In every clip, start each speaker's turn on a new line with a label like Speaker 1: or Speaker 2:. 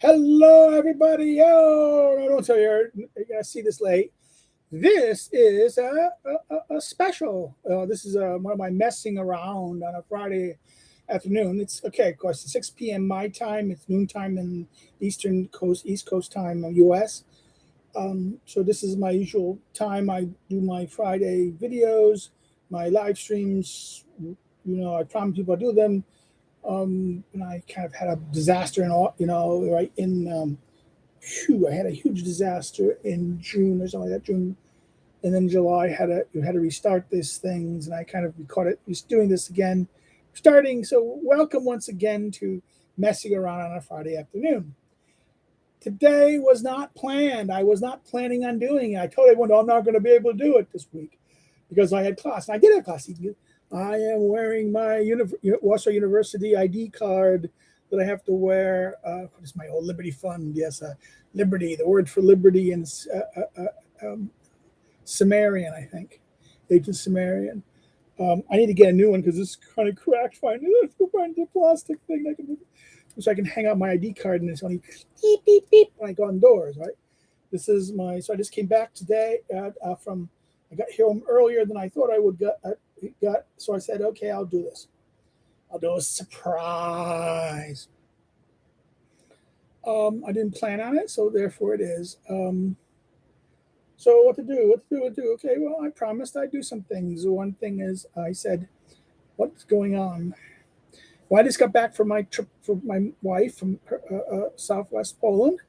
Speaker 1: Hello, everybody. Yo, no, don't tell you. You're going to see this late. This is a special. This is one of my messing around on a Friday afternoon. It's okay, of course, it's 6 p.m. my time. It's noontime in East Coast time, US. So this is my usual time. I do my Friday videos, my live streams. I promise people I do them. And I kind of had a disaster in all, right in, I had a huge disaster in June or something like that. June, and then July you had to restart these things, and I kind of recorded. Just doing this again, starting. So welcome once again to messing around on a Friday afternoon. Today was not planned. I was not planning on doing it. I told everyone I'm not going to be able to do it this week because I had class. And I did have class. I am wearing my Warsaw University ID card that I have to wear. What is my old Liberty Fund? Yes, Liberty. The word for liberty in Sumerian, I think. Ancient Sumerian. I need to get a new one because it's kind of cracked. Finally, let's go find the plastic thing that can, so I can hang out my ID card and it's only beep beep beep when I go indoors. Right. This is my. So I just came back today from. I got home earlier than I thought I would got. So I said, okay, I'll do this. I'll do a surprise. I didn't plan on it, so therefore it is. So what to do? Okay, well, I promised I'd do some things. One thing is, I said, what's going on? Well, I just got back from my trip for my wife from Southwest Poland.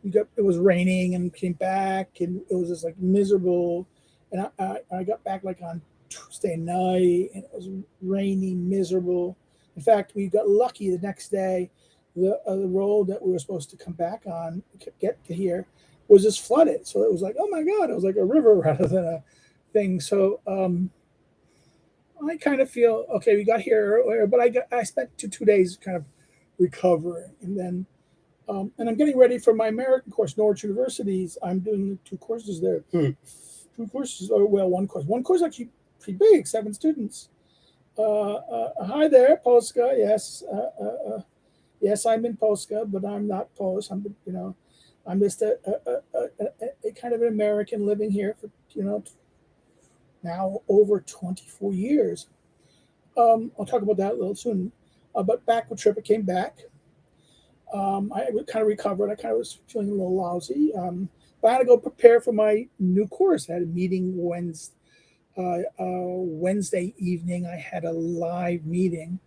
Speaker 1: It was raining and came back, and it was just like miserable. And I got back like on Tuesday night, and it was rainy, miserable. In fact, we got lucky the next day. The road that we were supposed to come back on, get to here, was just flooded. So it was like, oh my god, it was like a river rather than a thing. So I kind of feel okay. We got here earlier, but I spent two days kind of recovering, and then and I'm getting ready for my American course, Norwich University's. I'm doing two courses there. Two courses, or well, one course. One course actually pretty big, 7 students. Hi there, Polska. Yes, yes, I'm in Polska, but I'm not Polish. I'm just a kind of an American living here for now over 24 years. I'll talk about that a little soon. But back with trip, I came back. I kind of recovered. I kind of was feeling a little lousy. But I had to go prepare for my new course. I had a meeting Wednesday evening. I had a live meeting,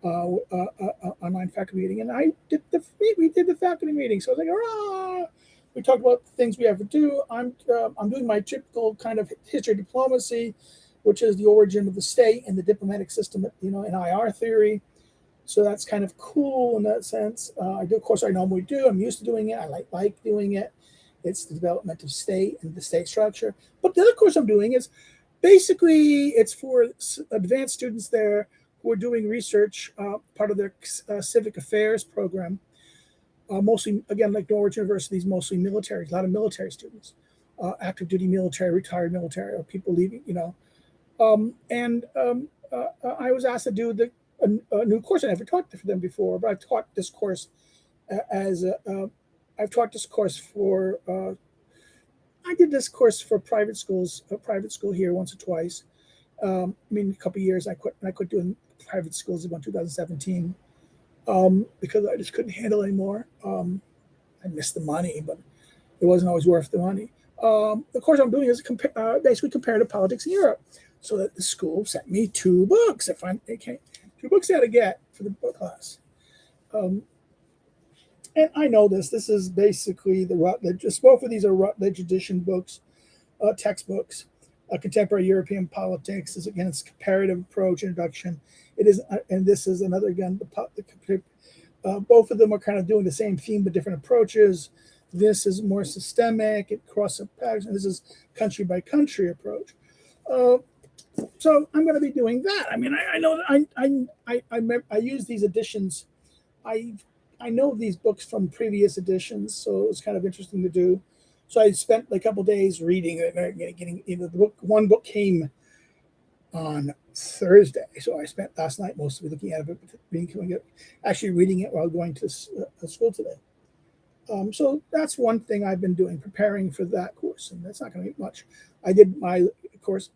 Speaker 1: online faculty meeting, and we did the faculty meeting. So I was like, hurrah! We talked about the things we have to do. I'm doing my typical kind of history of diplomacy, which is the origin of the state and the diplomatic system, in IR theory. So that's kind of cool in that sense. I do, of course, I normally do. I'm used to doing it. I like doing it. It's the development of state and the state structure. But the other course I'm doing is basically it's for advanced students there who are doing research, part of their civic affairs program. Mostly, again, like Norwich University, is mostly military. A lot of military students, active duty military, retired military, or people leaving. I was asked to do a new course. I never taught for them before, but I've taught this course I've taught this course for. I did this course for private schools, a private school here once or twice. A couple of years I quit doing private schools about 2017 because I just couldn't handle it anymore. I missed the money, but it wasn't always worth the money. The course I'm doing is basically comparative politics in Europe. So that the school sent me 2 books. Okay, 2 books I had to get for the book class. And I know this. This is basically the Rutledge. Both of these are Rutledge edition books, textbooks. Contemporary European politics is again its comparative approach introduction. It is, and this is another again. Both of them are kind of doing the same theme but different approaches. This is more systemic. It crosses packs, and this is country by country approach. So I'm going to be doing that. I know that I use these editions. I know these books from previous editions, so it was kind of interesting to do. So I spent a couple of days reading it, getting the book. One book came on Thursday. So I spent last night mostly looking at it, actually reading it while going to school today. So that's one thing I've been doing, preparing for that course, and that's not going to be much. I did my course.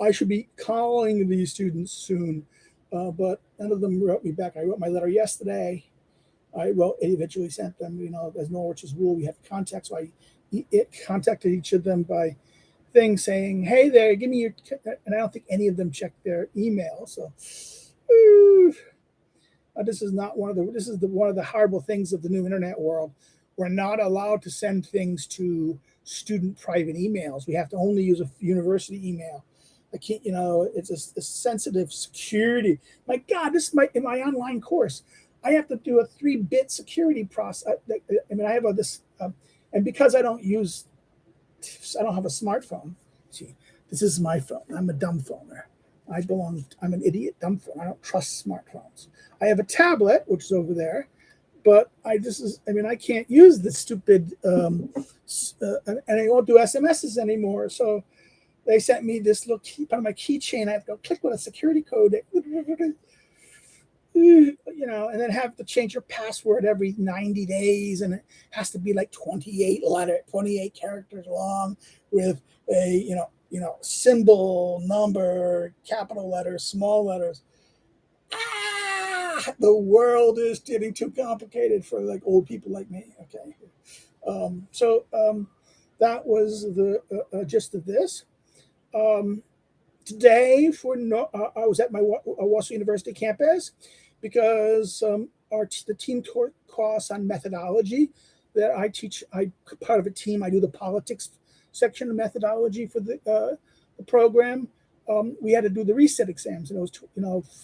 Speaker 1: I should be calling these students soon, but none of them wrote me back. I wrote my letter yesterday. I wrote, eventually sent them. As Norwich's rule, we have contact. So it contacted each of them by thing saying, "Hey there, give me your," and I don't think any of them checked their email. So this is not one of the. This is one of the horrible things of the new internet world. We're not allowed to send things to student private emails. We have to only use a university email. I can't. It's a sensitive security. My God, this is in my online course. I have to do a 3-bit security process. I mean, I have and because I don't have a smartphone. See, this is my phone. I'm a dumb phoner. I'm an idiot dumb phone. I don't trust smartphones. I have a tablet, which is over there, but I can't use the stupid, and I won't do SMSs anymore. So they sent me this little part of my keychain. I have to go click with a security code. And then have to change your password every 90 days, and it has to be like 28 characters long with a symbol, number, capital letters, small letters. The world is getting too complicated for like old people like me. Okay, so that was the gist of this. Today, I was at my Wausau University campus because the team course on methodology that I teach. I'm part of a team. I do the politics section of methodology for the program. We had to do the reset exams, and it was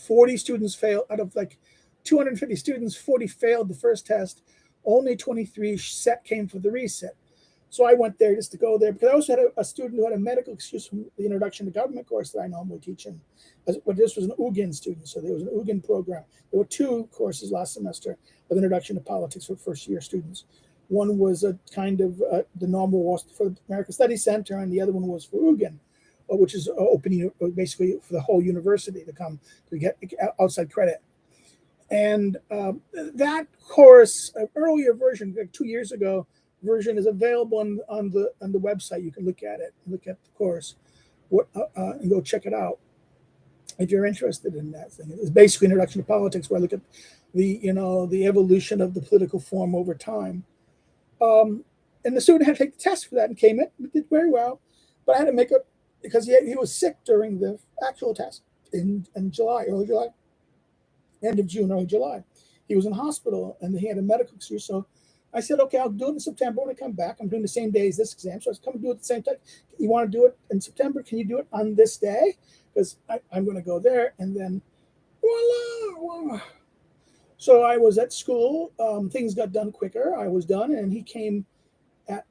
Speaker 1: 40 students failed out of like 250 students. 40 failed the first test. Only 23 came for the reset. So I went there just to go there because I also had a student who had a medical excuse from the Introduction to Government course that I normally teach in. But this was an UGEN student, so there was an UGEN program. There were 2 courses last semester of Introduction to Politics for first-year students. One was a kind of the normal for the American Studies Center, and the other one was for UGEN, which is opening basically for the whole university to come to get outside credit. And that course, an earlier version, like 2 years ago, version is available on the website. You can look at it, look at the course, and go check it out if you're interested in that thing. It's basically Introduction to Politics, where I look at the evolution of the political form over time. And the student had to take the test for that and came in. It did very well, but I had to make up because he was sick during the actual test in July, early July, end of June, early July. He was in hospital and he had a medical excuse. So I said, okay, I'll do it in September when I come back. I'm doing the same day as this exam. So I was come and do it at the same time. You want to do it in September? Can you do it on this day? Because I'm going to go there. And then, voila. So I was at school. Things got done quicker. I was done. And he came at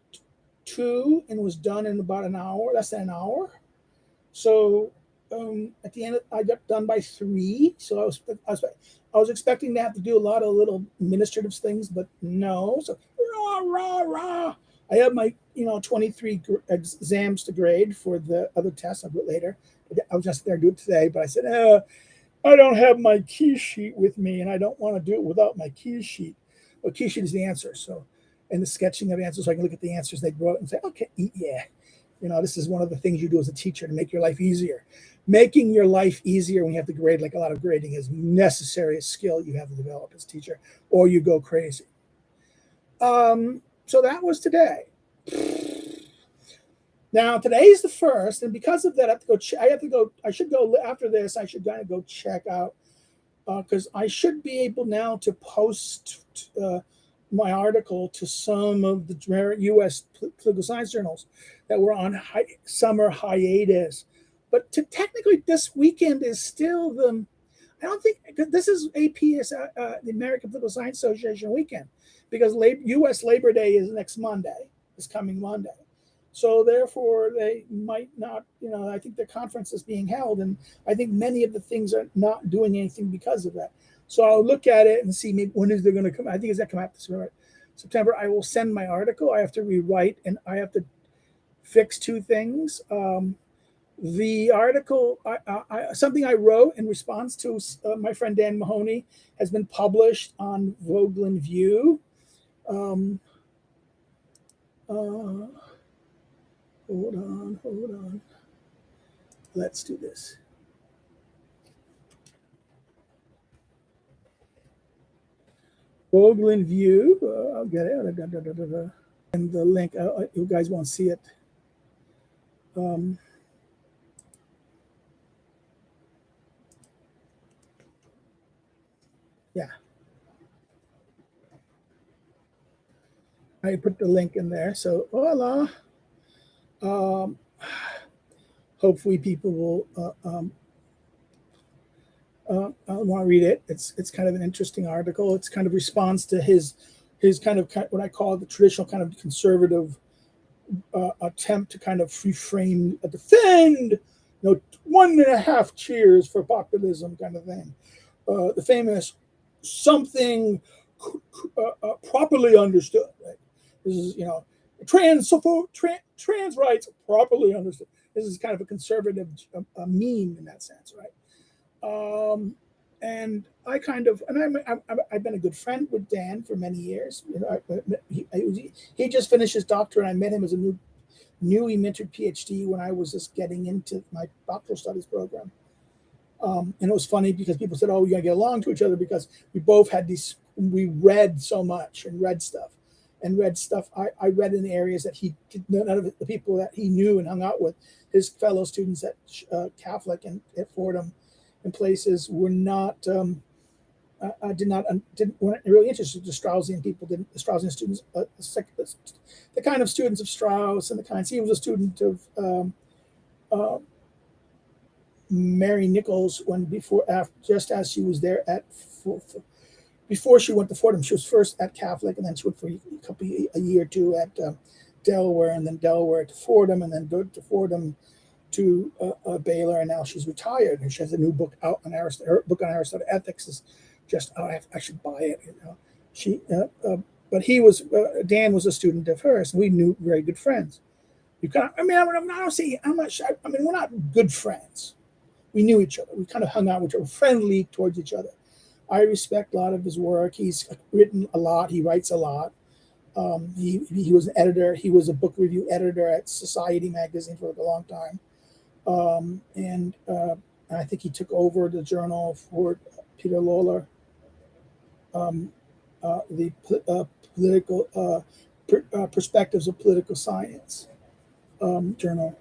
Speaker 1: 2 and was done in about an hour, less than an hour. So at the end, I got done by 3. So I was expecting to have to do a lot of little administrative things, but no. So rah. I have my 23 exams to grade for the other tests. I'll do it later. I was just there to do it today, but I said, I don't have my key sheet with me, and I don't want to do it without my key sheet. Well, key sheet is the answer. So, and the sketching of answers, so I can look at the answers they brought and say, okay, yeah. This is one of the things you do as a teacher to make your life easier. Making your life easier when you have to grade, like a lot of grading, is necessary a skill you have to develop as a teacher, or you go crazy. So that was today. Now today's the 1st, and because of that, I should go after this. I should kind of go check out because I should be able now to post my article to some of the U.S. political science journals that were on summer hiatus. But technically, this weekend is still I don't think this is APS, the American Political Science Association weekend, because U.S. Labor Day is next Monday, this coming Monday. So therefore, they might not, I think the conference is being held, and I think many of the things are not doing anything because of that. So I'll look at it and see maybe when is they're going to come. I think it's going to come out this September. I will send my article. I have to rewrite, and I have to fix 2 things. The article, something I wrote in response to my friend Dan Mahoney, has been published on Vogelin View. Um, uh, hold on. Let's do this. Vogelin View. I'll get it. And the link, you guys won't see it. Um, yeah, I put the link in there. So, voila. Um, hopefully, people will I want to read it. It's kind of an interesting article. It's kind of response to his kind of what I call the traditional kind of conservative attempt to kind of reframe, defend, 1.5 cheers for populism kind of thing. The famous something properly understood. Right? This is trans rights properly understood. This is kind of a conservative meme in that sense, right? And I kind of, and I've been a good friend with Dan for many years. He just finished his doctorate. I met him as a newly minted PhD when I was just getting into my doctoral studies program. And it was funny because people said, "Oh, we gotta get along to each other," because we both had these. We read so much and read stuff, I read in areas that none of the people that he knew and hung out with, his fellow students at Catholic and at Fordham, and places were not. Weren't really interested. The Straussian people didn't. The Straussian students, the kind of students of Strauss and the kinds. He was a student of. Uh, Mary Nichols just as she was there before she went to Fordham. She was first at Catholic, and then she went for a year or two at Delaware, and then Delaware to Fordham, and then to Fordham to Baylor, and now she's retired. And she has a new book out on Aristotle. Her book on Aristotle ethics is just out. I should buy it. But Dan was a student of hers, and we knew very good friends. I'm not saying I'm not. I mean, we're not good friends. We knew each other. We kind of hung out with each other, friendly towards each other. I respect a lot of his work. He's written a lot. He writes a lot. He was an editor. He was a book review editor at Society magazine for a long time. And I think he took over the journal for Peter Lawler, the political perspectives of political science journal.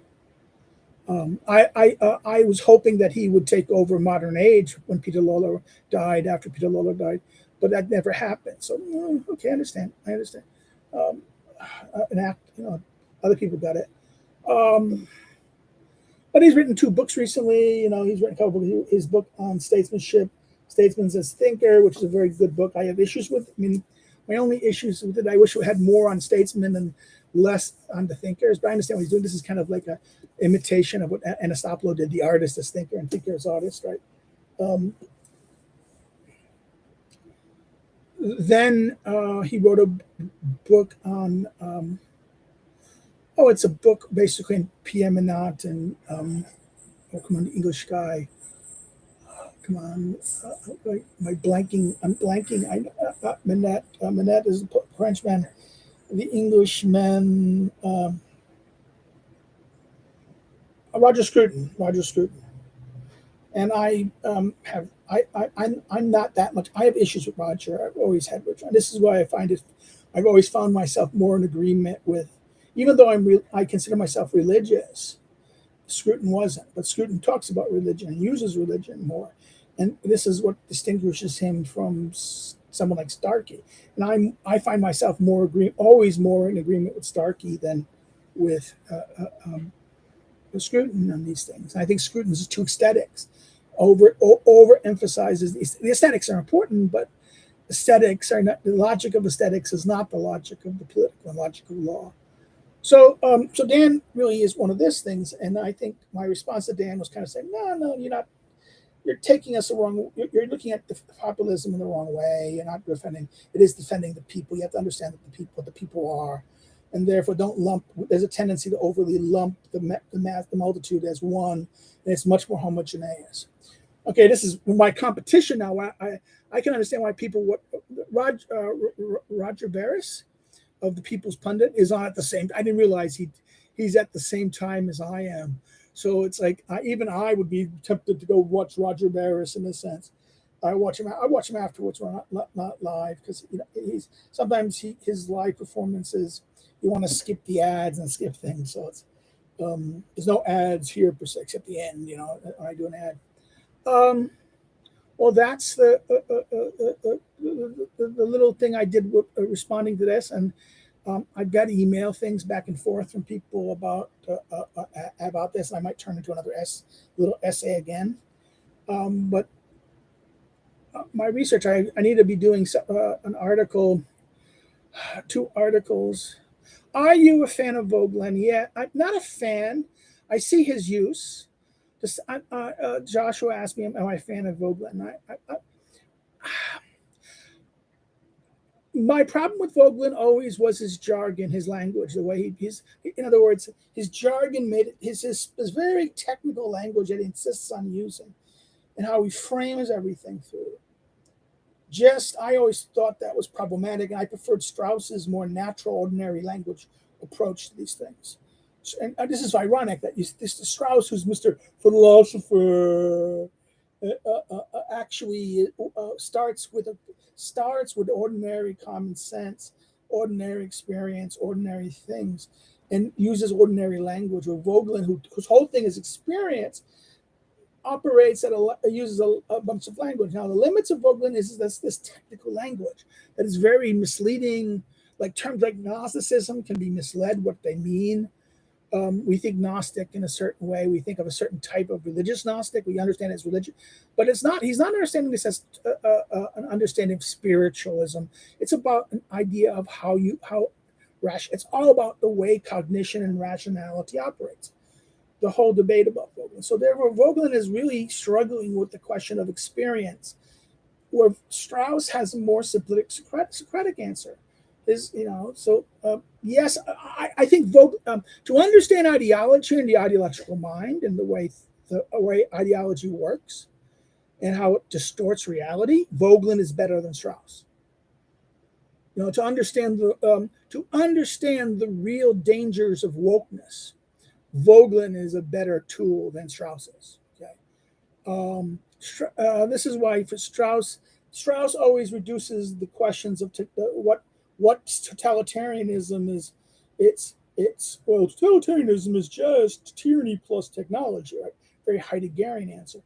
Speaker 1: I was hoping that he would take over Modern Age when Peter Lawler died, after Peter Lawler died, but that never happened. So, okay, I understand. Um, other people got it. Um, but he's written two books recently. He's written a couple books. His book on statesmanship, Statesman as Thinker, which is a very good book. I have issues with. I mean, my only issues with it, I wish we had more on statesmen and less on the thinkers. But I understand what he's doing. This is kind of like a imitation of what Aristotle did, the artist as thinker and thinker as artist, right? Then he wrote a book on. It's a book basically in Pierre Menat and come on, the English guy. Come on, my blanking. I'm blanking. Menat is a Frenchman. The Englishman. Roger Scruton. And I'm not that much. I have issues with Roger. I've always had Roger. And this is why I've always found myself more in agreement with, even though I consider myself religious. Scruton wasn't, but Scruton talks about religion and uses religion more, and this is what distinguishes him from someone like Starkey. And I find myself always more in agreement with Starkey than with Scruton on these things. And I think Scruton's too aesthetics, overemphasizes the aesthetics are important, but aesthetics are not the logic of aesthetics is not the logic of the political and logic of law. So Dan really is one of these things, and I think my response to Dan was kind of saying, no, you're not. You're taking us the wrong. You're looking at the populism in the wrong way. You're not defending. It is defending the people. You have to understand that what the people are. and therefore don't lump. There's a tendency to overly lump the multitude as one, and it's much more homogeneous. Okay, this is my competition now. I can understand why people Roger Barris of the People's Pundit is on at the same. I didn't realize he's at the same time as I am. So it's like even I would be tempted to go watch Roger Barris in a sense. I watch him. I watch him afterwards, not live, because he's sometimes his live performances. You want to skip the ads and skip things, so it's there's no ads here per se except the end. When I do an ad. Well, that's the little thing I did with responding to this, and I've got email things back and forth from people about this. I might turn into another little essay again, but my research, I need to be doing an article, 2 articles. Are you a fan of Vogelin? Yeah, I'm not a fan. I see his use. Joshua asked me, "Am I a fan of Vogelin?" My problem with Vogelin always was his jargon, his language, the way in other words, his jargon made it his very technical language that he insists on using, and how he frames everything through. I always thought that was problematic, and I preferred Strauss's more natural, ordinary language approach to these things. And this is ironic that this Strauss, who's Mr. Philosopher, actually starts with ordinary common sense, ordinary experience, ordinary things, and uses ordinary language. Or Vogelin, whose whole thing is experience, operates uses a bunch of language. Now, the limits of Vogelin is this technical language that is very misleading. Like terms like Gnosticism can be misled what they mean. We think Gnostic in a certain way. We think of a certain type of religious Gnostic. We understand it as religion, but it's not. He's not understanding this as an understanding of spiritualism. It's about an idea of how It's all about the way cognition and rationality operates. The whole debate about Vogelin. So therefore, Vogelin is really struggling with the question of experience, where Strauss has a more Socratic answer. Yes, I think to understand ideology and the ideological mind and the way ideology works and how it distorts reality, Vogelin is better than Strauss. To understand the real dangers of wokeness, Vogelin is a better tool than Strauss is. Okay, this is why for Strauss always reduces the questions of what totalitarianism is. Totalitarianism is just tyranny plus technology, right? Very Heideggerian answer.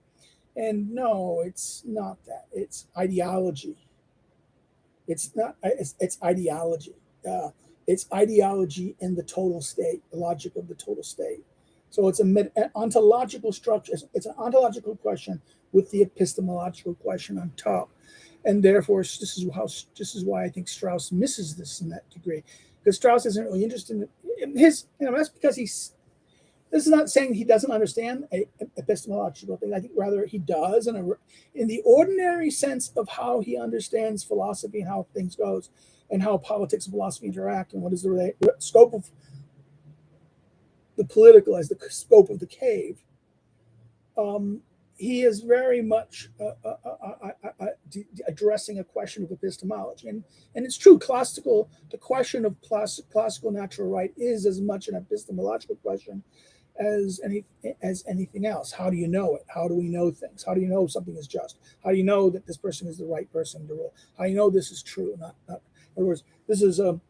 Speaker 1: And no, it's not that. It's ideology. It's not. It's ideology. It's ideology in the total state, the logic of the total state. So it's an ontological structure. It's an ontological question with the epistemological question on top, and therefore this is why I think Strauss misses this in that degree, because Strauss isn't really interested in his. That's because he's. This is not saying he doesn't understand a epistemological thing. I think rather he does, in the ordinary sense of how he understands philosophy and how things goes, and how politics and philosophy interact, and what is the scope of the political as the scope of the cave. He is very much addressing a question of epistemology, and it's true. The question of classical natural right is as much an epistemological question as anything else. How do you know it? How do we know things? How do you know something is just? How do you know that this person is the right person to rule? How do you know this is true? In other words, this is a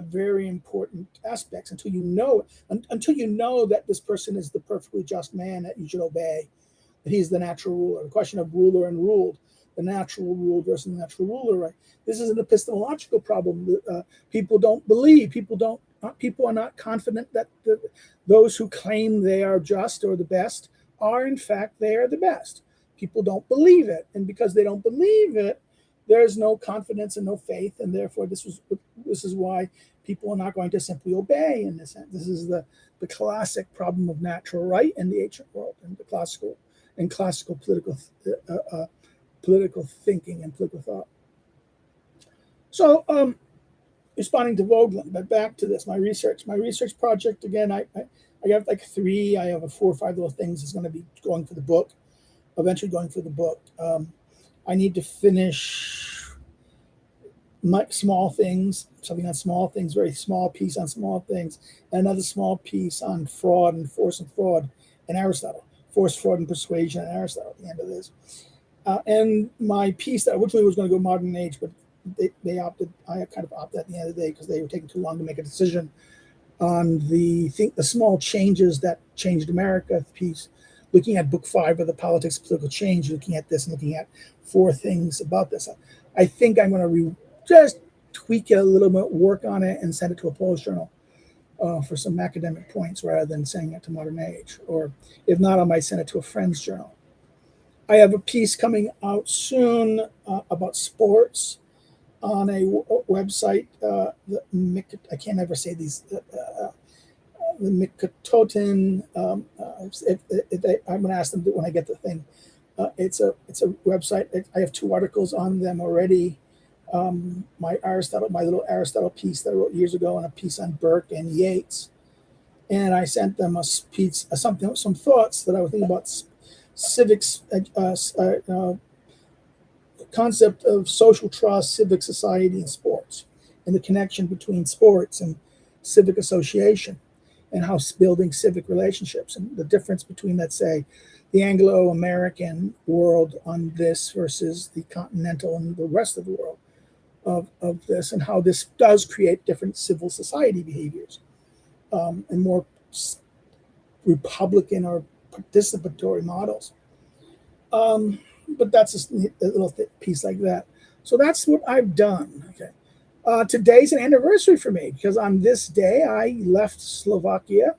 Speaker 1: very important aspect. Until you know that this person is the perfectly just man that you should obey, that he's the natural ruler. The question of ruler and ruled, the natural rule versus the natural ruler, right? This is an epistemological problem. People don't believe. People are not confident that those who claim they are just or the best are in fact they are the best. People don't believe it, and because they don't believe it, there's no confidence and no faith, and therefore this is why people are not going to simply obey in this sense. This is the classic problem of natural right in the ancient world, and the classical political thinking and political thought. So, responding to Vogelin, but back to this, my research project again. I have like three. I have a 4 or 5 little things that's going to be going for the book, eventually going for the book. I need to finish my small things, something on small things, very small piece on small things, and another small piece on fraud and force and fraud in Aristotle, force, fraud, and persuasion in Aristotle at the end of this. And my piece that originally was going to go modern age, but they opted. I kind of opted at the end of the day because they were taking too long to make a decision on the small changes that changed America piece. Looking at book 5 of the politics of political change, looking at this and looking at 4 things about this. I think I'm going to just tweak it a little bit, work on it, and send it to a Polish journal for some academic points rather than sending it to Modern Age. Or if not, I might send it to a friend's journal. I have a piece coming out soon about sports on a website. I can't ever say these. The Mikatotin. I'm going to ask them when I get the thing. It's a website. I have 2 articles on them already. My little Aristotle piece that I wrote years ago, and a piece on Burke and Yeats. And I sent them a piece, some thoughts that I was thinking about civics, concept of social trust, civic society, and sports, and the connection between sports and civic association, and how building civic relationships, and the difference between, let's say, the Anglo-American world on this versus the continental and the rest of the world of this, and how this does create different civil society behaviors, and more Republican or participatory models. But that's just a little piece like that. So that's what I've done. Okay. Today's an anniversary for me because on this day I left Slovakia.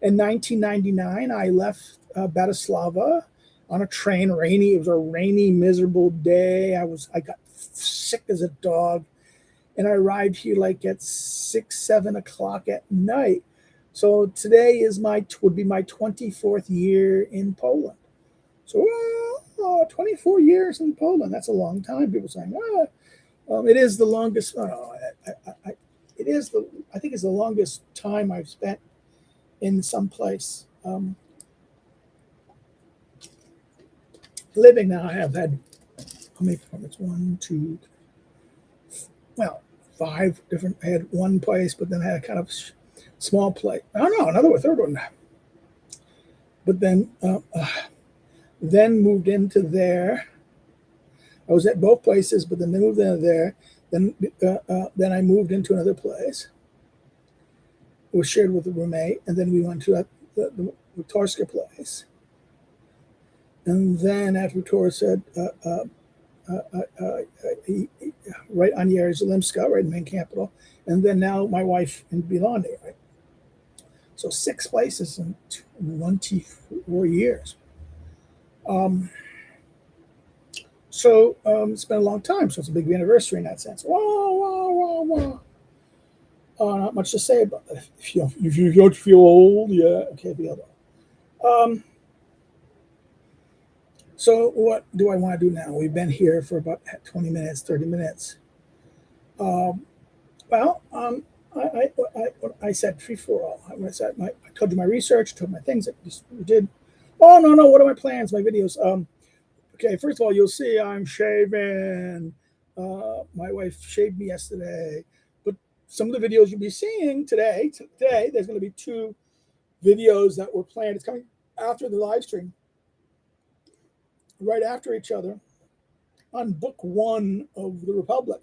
Speaker 1: In 1999, I left Bratislava on a train. Rainy. It was a rainy, miserable day. I got sick as a dog, and I arrived here like at 6, 7 o'clock at night. So today would be my 24th year in Poland. So 24 years in Poland. That's a long time. People saying, it is the longest. It is I think it's the longest time I've spent in some place. Living now, I have had how many apartments? 1, 2, well, 5 different. I had one place, but then I had a kind of small place. Oh no, another third one. But then moved into there. I was at both places, but then they moved into there. Then I moved into another place. It was shared with a roommate, and then we went to the Torska place. And then after Tor said, right on the Zalimska, right in the main capital, and then now my wife in Bilandi, right? So 6 places in 24 years. So it's been a long time, so it's a big anniversary in that sense. Not much to say about that. If you don't feel old, yeah, okay, feel old. So what do I want to do now? We've been here for about 20 minutes, 30 minutes. I said free for all. I told you my research, told my things that we did. Oh, no, what are my plans, my videos? Okay, first of all, you'll see I'm shaving. My wife shaved me yesterday. But some of the videos you'll be seeing today, there's going to be 2 videos that were planned. It's coming after the live stream, right after each other, on book 1 of the Republic.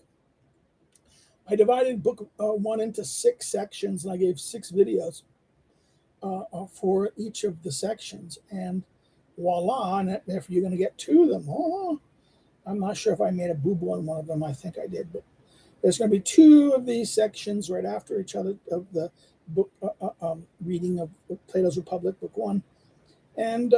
Speaker 1: I divided book 1 into 6 sections, and I gave 6 videos for each of the sections. And voila, and therefore you're going to get 2 of them. Oh, I'm not sure if I made a boo-boo on one of them. I think I did, but there's going to be 2 of these sections right after each other of the book reading of Plato's Republic, book 1. And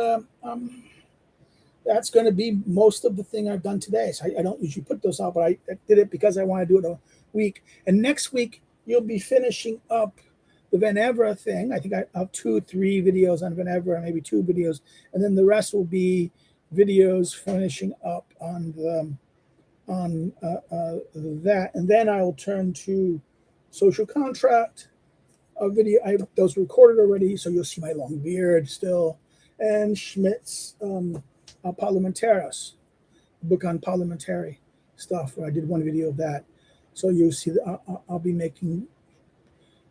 Speaker 1: that's going to be most of the thing I've done today. So I don't usually put those out, but I did it because I want to do it a week. And next week, you'll be finishing up the Van Evra thing. I think I have 2, 3 videos on Van Evra, maybe 2 videos. And then the rest will be videos finishing up on that. And then I will turn to social contract video. Those were recorded already, so you'll see my long beard still. And Schmidt's Parliamentaris, book on parliamentary stuff, where I did one video of that. So you'll see that I'll be making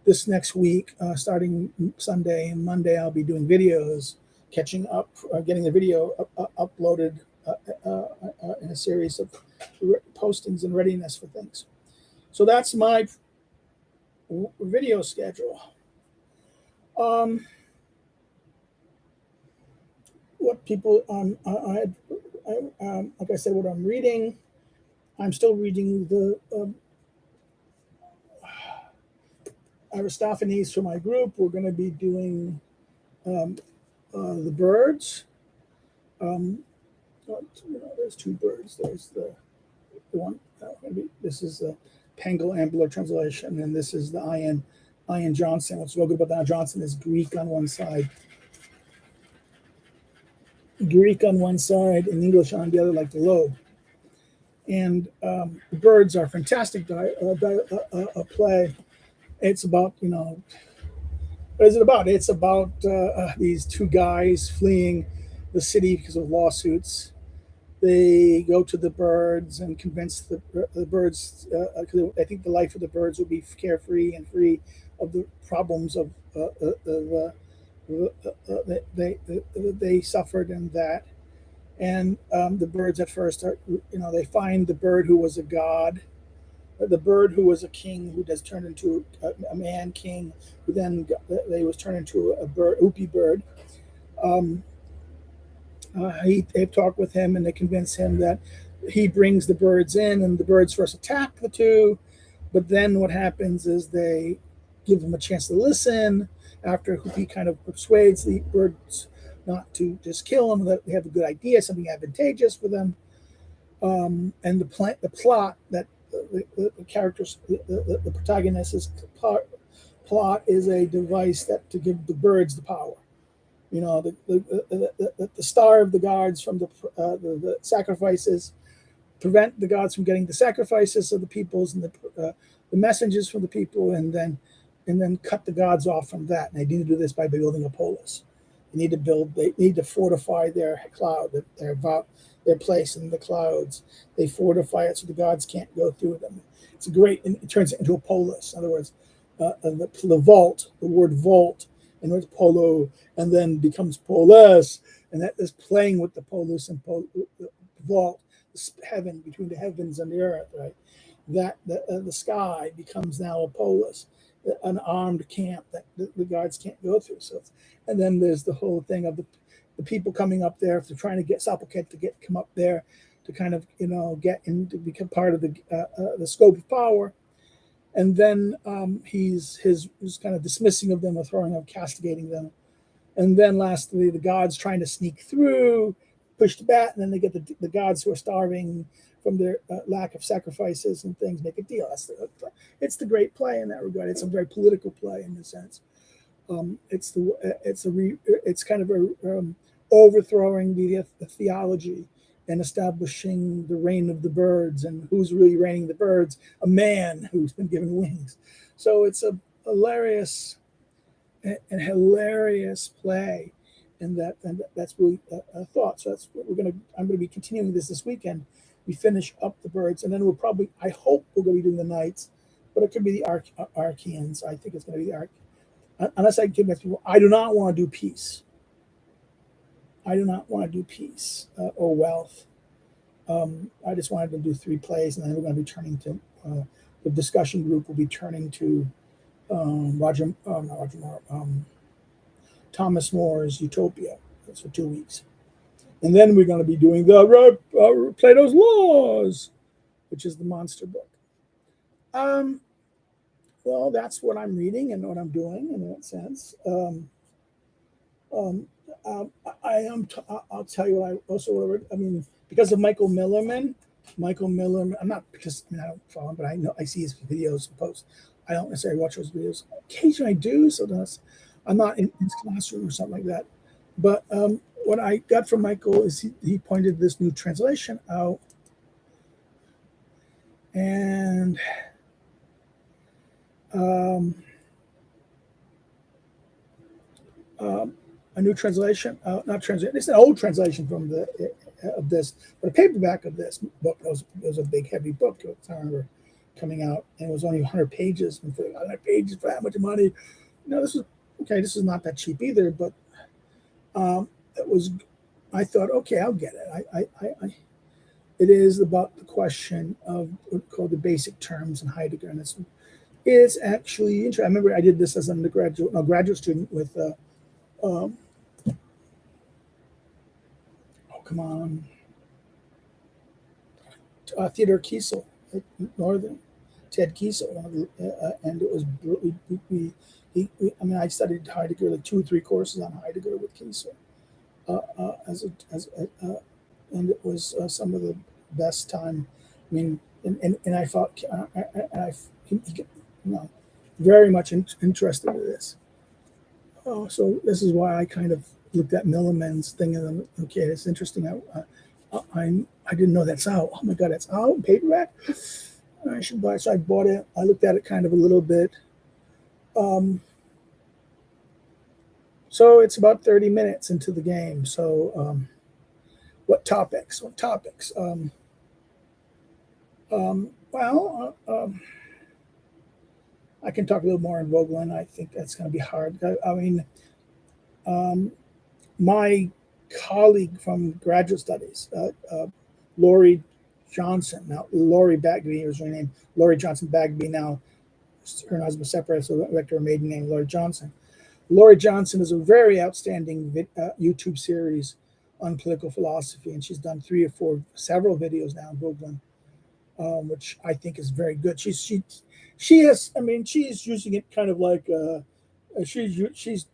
Speaker 1: this next week, starting Sunday and Monday. I'll be doing videos, catching up, getting the video uploaded in a series of postings and readiness for things. So that's my video schedule. What people like I said, what I'm reading, I'm still reading the Aristophanes for my group. We're going to be doing the birds. There's two birds. There's the one. This is the Pangel Ambler translation, and this is the Ian Johnson. What's so good about that? Johnson is Greek on one side, and English on the other, like the Loeb. And the birds are fantastic play. It's about, what is it about? It's about these two guys fleeing the city because of lawsuits. They go to the birds and convince the birds, because I think the life of the birds will be carefree and free of the problems of they suffered in that. And the birds at first are, they find the bird who was a god, the bird who was a king, who does turn into a man king, who then they was turned into a bird, Upi bird. They talk with him and they convince him that he brings the birds in, and the birds first attack the two, but then what happens is they give them a chance to listen after he kind of persuades the birds not to just kill them, that they have a good idea, something advantageous for them. And the plot that the characters, the protagonist's plot is a device that to give the birds the power. The starve the gods from the sacrifices, prevent the gods from getting the sacrifices of the peoples and the messengers from the people, and then cut the gods off from that. And they need to do this by building a polis. They need to fortify their cloud, their place in the clouds. They fortify it so the gods can't go through them. It turns it into a polis. In other words, the vault, the word vault, and it's polo, and then becomes polis, and that is playing with the polis and the vault, the heaven, between the heavens and the earth, right? That the sky becomes now a polis, an armed camp that the guards can't go through. So, and then there's the whole thing of the people coming up there, if they're trying to get Sapelket to come up there to kind of get in to become part of the scope of power. And then he's kind of dismissing of them, or throwing them, castigating them. And then lastly, the gods trying to sneak through, pushed back, and then they get the gods who are starving from their lack of sacrifices and things, make a deal. It's the great play in that regard. It's a very political play in the sense. It's kind of overthrowing the theology and establishing the reign of the birds, and who's really reigning the birds? A man who's been given wings. So it's a hilarious play, and that's really a thought. So that's what I'm going to be continuing this weekend. We finish up the birds, and then I hope we're going to be doing the knights, but it could be the Archeans. I think it's going to be the unless I convince people. I do not want to do peace. Or wealth. I just wanted to do 3 plays, and then we're going to be turning to the discussion group will be turning to Thomas More's Utopia. That's for 2 weeks. And then we're going to be doing the Plato's Laws, which is the monster book. Well, that's what I'm reading and what I'm doing in that sense. I'll tell you what I also, because of Michael Millerman, I'm not, because I don't follow him, but I see his videos and posts. I don't necessarily watch those videos. Occasionally I do, so I'm not in his classroom or something like that. But what I got from Michael is he pointed this new translation out, and Um, a new translation, not translation. It's an old translation from the of this, but a paperback of this book. It was a big, heavy book. I remember coming out, and it was only 100 pages. And for 100 pages for that much money, this was okay. This is not that cheap either, but it was. I thought, okay, I'll get it. It is about the question of what's called the basic terms in Heidegger, and it's actually interesting. I remember I did this as an graduate student with. Um, oh, come on. Theodore Kiesel at Northern, Ted Kiesel, and it was I mean, I studied Heidegger, like 2 or 3 courses on Heidegger with Kiesel, and it was some of the best time. I mean, and I thought, he, very much interested in this. Oh, so this is why I kind of looked at Milliman's thing and okay, it's interesting. I didn't know that's out. Oh my god, that's out paperback. I should buy it. So I bought it. I looked at it kind of a little bit. Um, so it's about 30 minutes into the game. So what topics? What topics? Well, I can talk a little more on Vogelin. I think that's going to be hard. I mean, my colleague from graduate studies, Laurie Johnson. Now, Laurie Bagby was her name. Laurie Johnson Bagby. Now, her and husband separated, so I her maiden name, Laurie Johnson. Laurie Johnson is a very outstanding YouTube series on political philosophy, and she's done several videos now on Vogelin, which I think is very good. She has. I mean, she's using it kind of like she's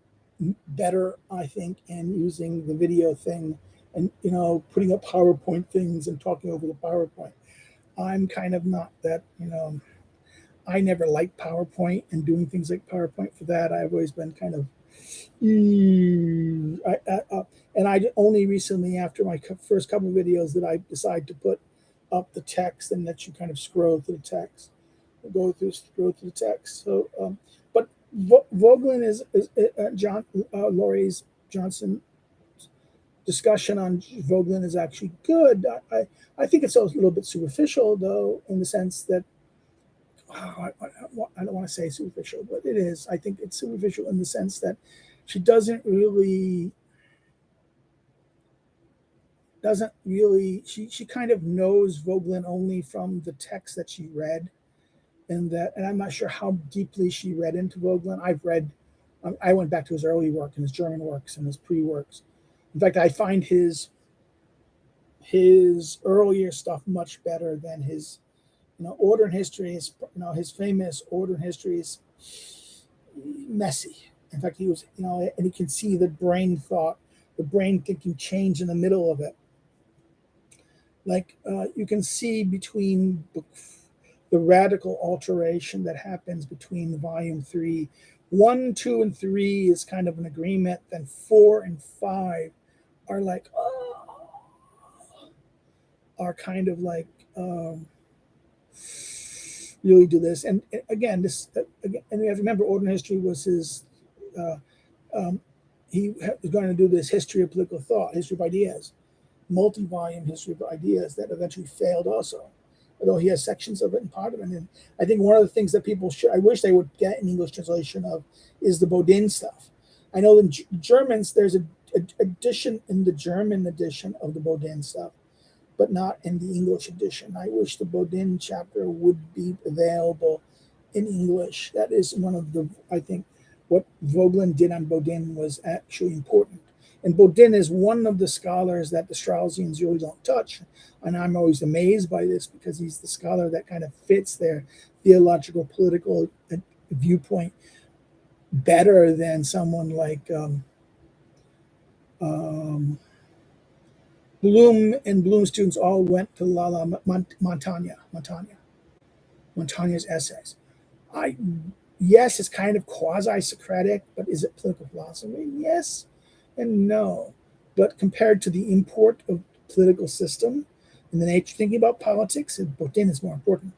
Speaker 1: better, I think, in using the video thing and putting up PowerPoint things and talking over the PowerPoint. I'm kind of not that. I never liked PowerPoint and doing things like PowerPoint for that. I've always been kind of, and I only recently, after my first couple of videos, that I decided to put up the text and let you kind of scroll through the text, scroll through the text. So, but Vogelin is Laurie's Johnson discussion on Vogelin is actually good. I think it's a little bit superficial, though, in the sense that I don't want to say superficial, but it is. I think it's superficial in the sense that she doesn't really she kind of knows Vogelin only from the text that she read, and I'm not sure how deeply she read into Vogelin. I went back to his early work and his German works and his pre-works. In fact, I find his earlier stuff much better than his order and history is, his famous order and history is messy. In fact, he was, and you can see the brain thinking change in the middle of it. Like you can see between the radical alteration that happens between volume 3, 1, 2, and 3 is kind of an agreement. Then 4 and 5 are like, are kind of like, really do this. And again, and you have to remember, order and history was his. He was going to do this history of political thought, history of ideas, multi-volume history of ideas that eventually failed also. Although he has sections of it and part of it. And I think one of the things that people I wish they would get an English translation of is the Baton stuff. I know in Germans there's a edition in the German edition of the Baton stuff, but not in the English edition. I wish the Baton chapter would be available in English. That is one of I think, what Vogelin did on Baton was actually important. And Baton is one of the scholars that the Straussians really don't touch. And I'm always amazed by this because he's the scholar that kind of fits their theological, political viewpoint better than someone like Bloom and Bloom students all went to Montaigne's essays. Yes, it's kind of quasi-Socratic, but is it political philosophy? Yes and no. But compared to the import of political system and the nature of thinking about politics, Baton is more important.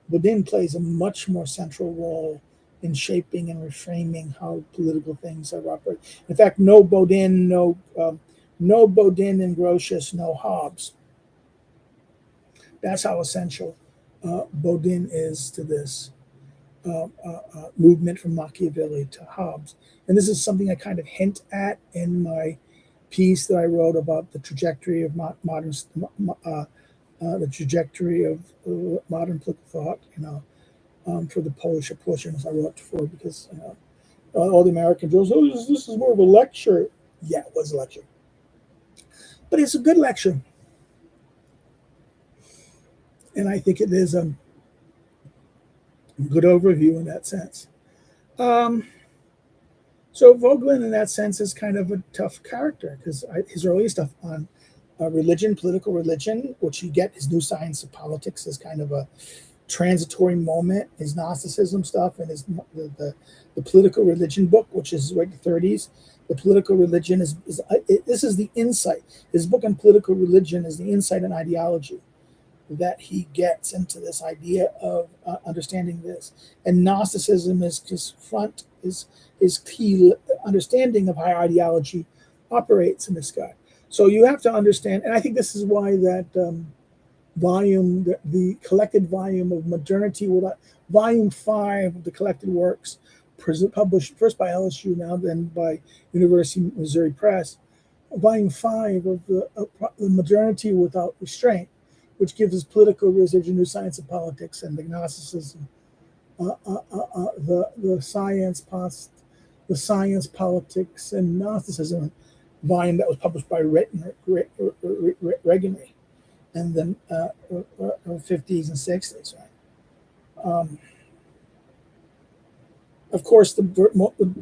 Speaker 1: Baton plays a much more central role in shaping and reframing how political things are operated. In fact, no Baudin, no Baudin and Grotius, no Hobbes. That's how essential Baudin is to this movement from Machiavelli to Hobbes. And this is something I kind of hint at in my piece that I wrote about the trajectory of modern the trajectory of modern political thought. For the Polish portions I wrote for, because all the American journals, oh, this is more of a lecture. Yeah, it was a lecture, but it's a good lecture, and I think it is a good overview in that sense. Um, so Vogelin, in that sense, is kind of a tough character, because his early stuff on religion, political religion, which you get his New Science of Politics is kind of a transitory moment. His Gnosticism stuff and the political religion book, which is right in the 30s. The political religion is this is the insight. His book on political religion is the insight and ideology that he gets into this idea of understanding this. And Gnosticism is his key understanding of how ideology operates in this guy. So you have to understand, and I think this is why that volume, the collected volume of modernity, volume 5 of the collected works, published first by LSU, now then by University of Missouri Press, volume 5 of the modernity without restraint, which gives us political religion, New Science of Politics, and the Gnosticism, the science, politics, and Gnosticism volume that was published by Regenry, and then 50s and 60s, right? Of course,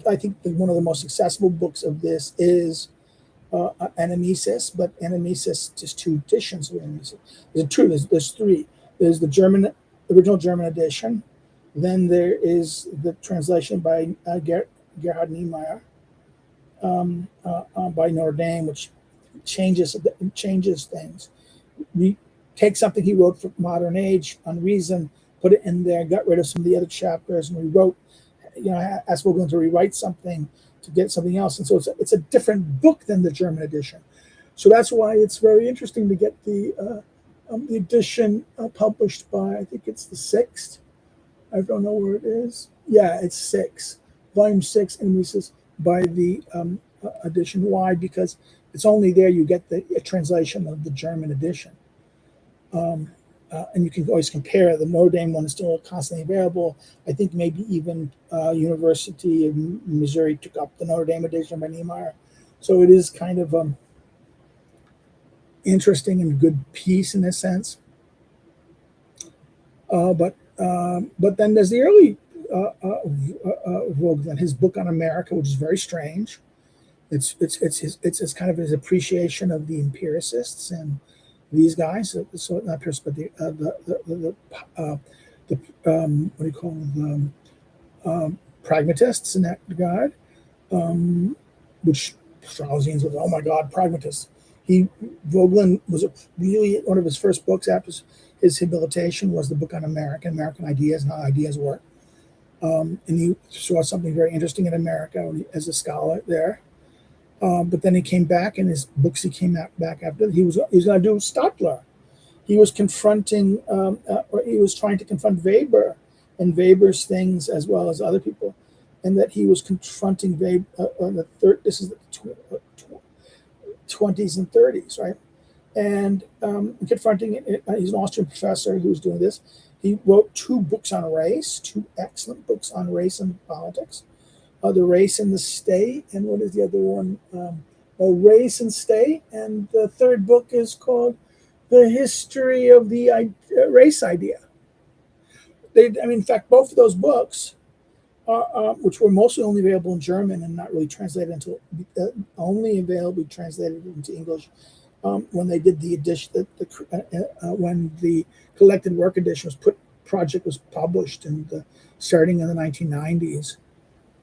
Speaker 1: I think one of the most accessible books of this is Anamnesis, but Anamnesis, just 2 editions of Anamnesis. There's 3. There's the original German edition. Then there is the translation by Gerhard Niemeyer by Notre Dame, which changes things. We take something he wrote for modern age on reason, put it in there, got rid of some of the other chapters, and we wrote, asked Vogelin to rewrite something to get something else. And so it's a different book than the German edition. So that's why it's very interesting to get the edition published by, I think it's the 6th. I don't know where it is. Yeah, it's 6, volume 6, and this is by the edition. Why? Because it's only there you get the translation of the German edition. And you can always compare. The Notre Dame one is still constantly available. I think maybe even University of Missouri took up the Notre Dame edition by Niemeyer. So it is kind of interesting and good piece in a sense. But then there's the early Vogelin, his book on America, which is very strange. It's kind of his appreciation of the empiricists and these guys. So not empiricists, but the what do you call them? Pragmatists in that regard, which Straussians was, oh my God, pragmatists. Vogelin was really one of his first books after his habilitation was the book on American ideas and how ideas work. And he saw something very interesting in America as a scholar there. But then he came back, and his books he came back after. He was going to do Stadler. He was confronting, or he was trying to confront Weber and Weber's things as well as other people, and that he was confronting Weber. This is the 20s and 30s, right? And confronting it. He's an Austrian professor who was doing this. He wrote 2 books on race, 2 excellent books on race and politics. The Race and the State, and what is the other one? Race and State, and the 3rd book is called The History of the Race Idea. In fact, both of those books, which were mostly only available in German and not really translated into, translated into English when they did the edition, when the collected work edition project was published starting in the 1990s.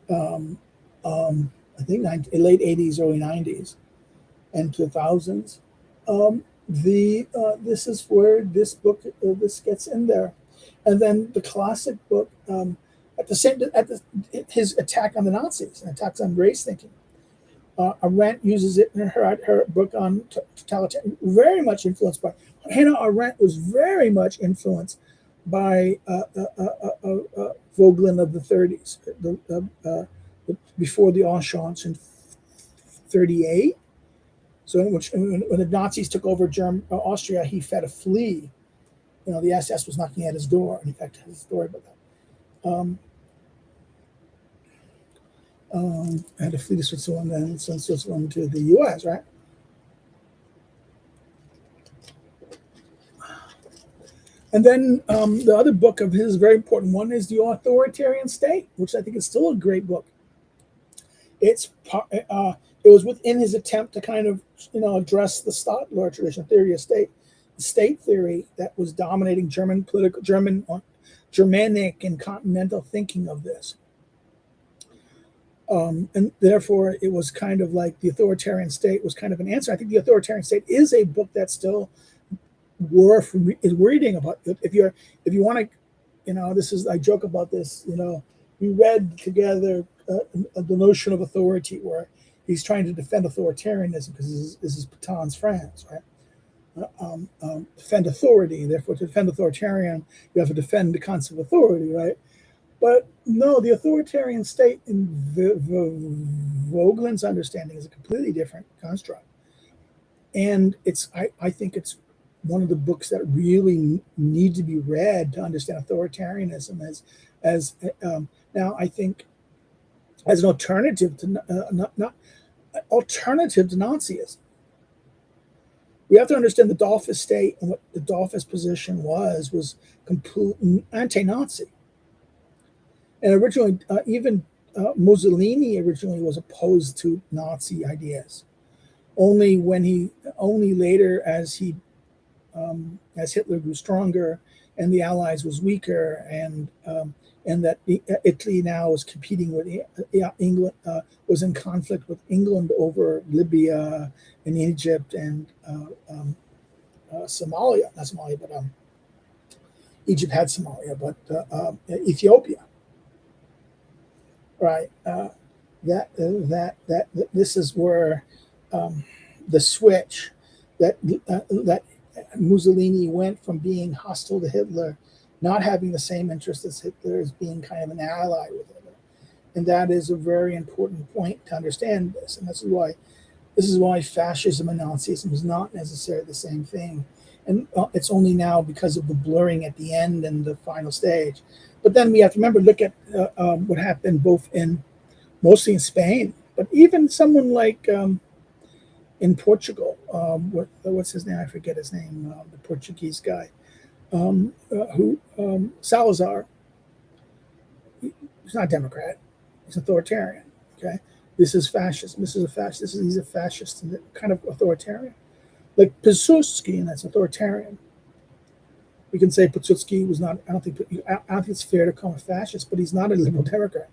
Speaker 1: I think late 80s, early 90s, and 2000s. This is where this book this gets in there, and then the classic book His attack on the Nazis and attacks on race thinking. Arendt uses it in her book on totalitarian, very much influenced by Hannah Arendt was very much influenced by Vogelin of the 30s, before the Auschwitz in 38. So when the Nazis took over Austria, he fed a flea. The SS was knocking at his door. In fact, I have a story about that. I had to flee to Switzerland and from Switzerland to the U.S., right? And then the other book of his, very important one, is The Authoritarian State, which I think is still a great book. It was within his attempt to kind of address the Stadler tradition, theory of state, the state theory that was dominating Germanic and continental thinking of this. And therefore, it was kind of like The Authoritarian State was kind of an answer. I think The Authoritarian State is a book that's still worth reading about. If you want to, this is, I joke about this. We read together the notion of authority, where he's trying to defend authoritarianism because this is Baton's France, right? Defend authority. Therefore, to defend authoritarian, you have to defend the concept of authority, right? But no, the authoritarian state in Vogelin's understanding is a completely different construct. And I think it's one of the books that really need to be read to understand authoritarianism now, I think, as an alternative to alternative to Nazism. We have to understand the Dollfuss state, and what the Dollfuss position was complete anti-Nazi. And originally, even Mussolini originally was opposed to Nazi ideas. Only later, as Hitler grew stronger and the Allies was weaker, and that Italy now was competing with England, was in conflict with England over Libya and Egypt and Somalia, not Somalia, but Egypt had Somalia, but Ethiopia. Right. This is where the switch that Mussolini went from being hostile to Hitler, not having the same interest as Hitler, as being kind of an ally with Hitler, and that is a very important point to understand this. And this is why fascism and Nazism is not necessarily the same thing, and it's only now because of the blurring at the end and the final stage. But then we have to remember, look at what happened mostly in Spain, but even someone like in Portugal, what's his name? I forget his name. The Portuguese guy, Salazar. He's not a Democrat. He's authoritarian. Okay, this is fascism. This is a fascist. He's a fascist and kind of authoritarian, like Pilsudski, and that's authoritarian. We can say Pilsudski was not. I don't think it's fair to call him a fascist, but he's not a liberal Democrat.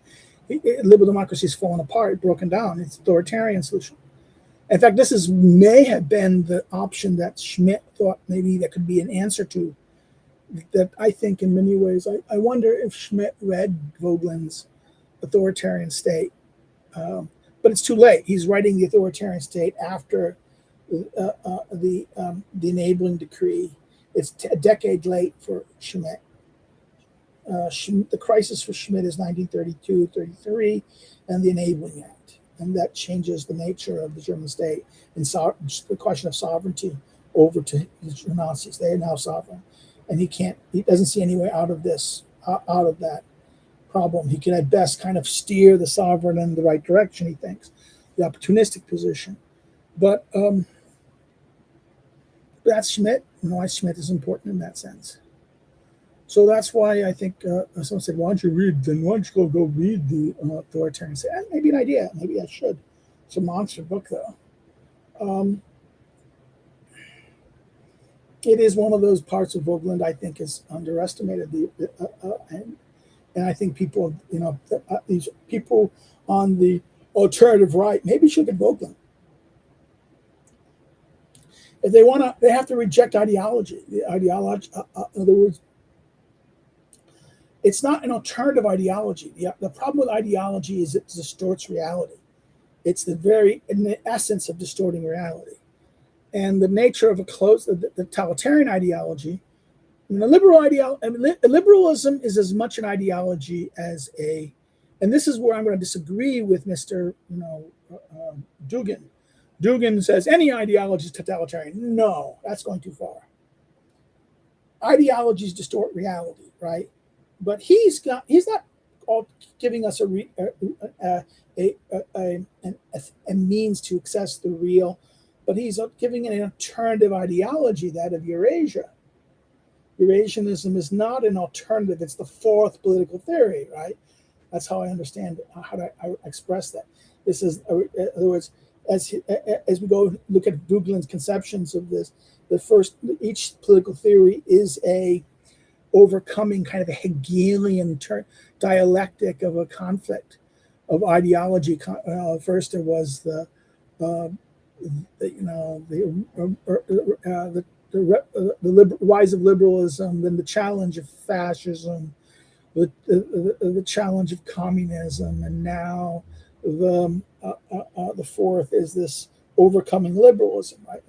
Speaker 1: Liberal democracy is fallen apart, broken down. It's an authoritarian solution. In fact, may have been the option that Schmidt thought maybe that could be an answer to. That I think in many ways, I wonder if Schmidt read Vogelin's Authoritarian State, but it's too late. He's writing the Authoritarian State after the enabling decree. It's a decade late for Schmidt. The crisis for Schmidt is 1932-33 and the Enabling Act. And that changes the nature of the German state and the question of sovereignty over to the Nazis. They are now sovereign. And he doesn't see any way out of that problem. He can at best kind of steer the sovereign in the right direction, he thinks, the opportunistic position. But that's Schmidt, and why Schmidt is important in that sense. So that's why I think someone said, why don't you go read the Authoritarian State? Maybe an idea. Maybe I should. It's a monster book, though. It is one of those parts of Vogeland I think is underestimated. And I think people, these people on the alternative right maybe should get Vogeland. If they want to, they have to reject ideology. The ideology, in other words, It's not an alternative ideology. The problem with ideology is it distorts reality. It's the very in the essence of distorting reality. And the nature of the totalitarian ideology, I mean, liberalism is as much an ideology as and this is where I'm going to disagree with Mr. Dugin. Dugin says any ideology is totalitarian. No, that's going too far. Ideologies distort reality, right? But he's not all giving us a means to access the real, but he's giving an alternative ideology, that of Eurasia. Eurasianism is not an alternative; it's the fourth political theory, right? That's how I understand it. How do I express that? This is, in other words, as we go look at Dugin's conceptions of this, each political theory is a overcoming kind of a Hegelian dialectic of a conflict of ideology. First, there was the rise of liberalism, then the challenge of fascism, the challenge of communism, and now the fourth is this overcoming liberalism, right?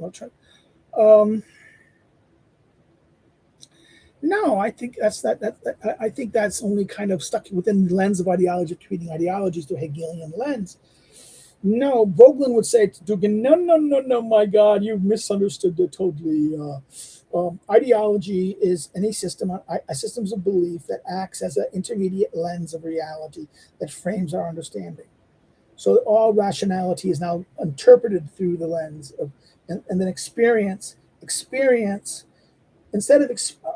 Speaker 1: No, I think I think that's only kind of stuck within the lens of ideology, treating ideologies through a Hegelian lens. No, Vogelin would say to Dugin, no, my God, you've misunderstood it totally. Ideology is any system, a systems of belief that acts as an intermediate lens of reality that frames our understanding. So all rationality is now interpreted through the lens of, and then experience, instead of